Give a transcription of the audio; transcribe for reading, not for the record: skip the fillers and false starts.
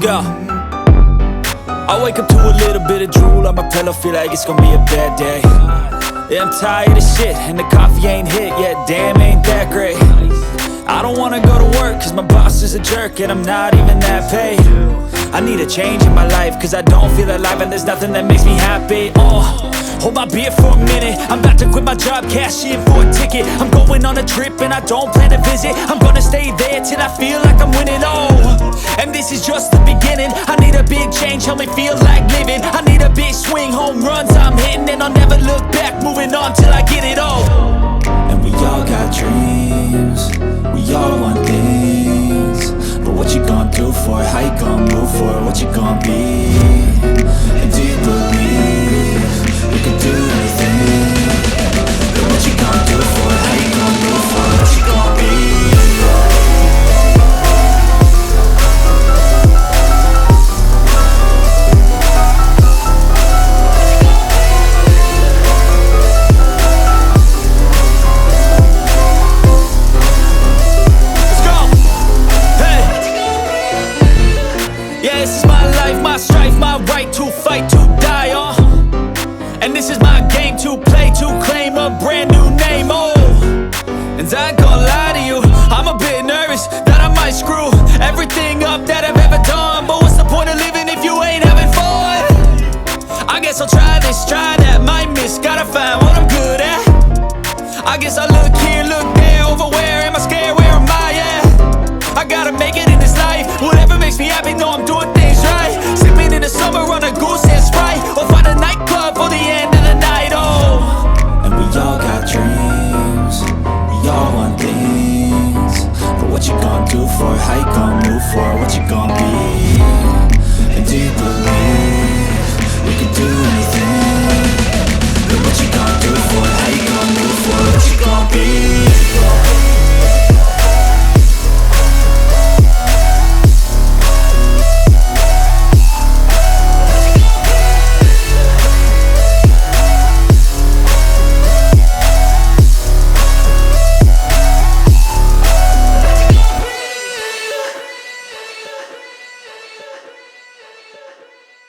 go. I wake up to a little bit of drool on my pillow, feel like it's gonna be a bad day. Yeah, I'm tired of shit, and the coffee ain't hit yet, damn, ain't that great. I don't wanna go to work, cause my boss is a jerk, and I'm not even that paid. I need a change in my life, cause I don't feel alive, and there's nothing that makes me happy. Hold my beer for a minute, I'm about to quit my job, cash in for a ticket. I'm going on a trip and I don't plan to visit. I'm gonna stay there till I feel like I'm winning, and this is just the beginning. I need a big change, help me feel like living. I need a big swing, home runs I'm hitting, and I'll never look back, moving on till I get it all. And we all got dreams, we all want things, but what you gonna do for it? How you gonna move for it? What you gonna be? And do you believe you can do anything? But what you gonna do for it? How you gonna move for it? What you gonna be? Yeah, this is my life, my strife, my right to fight, to die, and this is my game to play, to claim a brand new name, and I go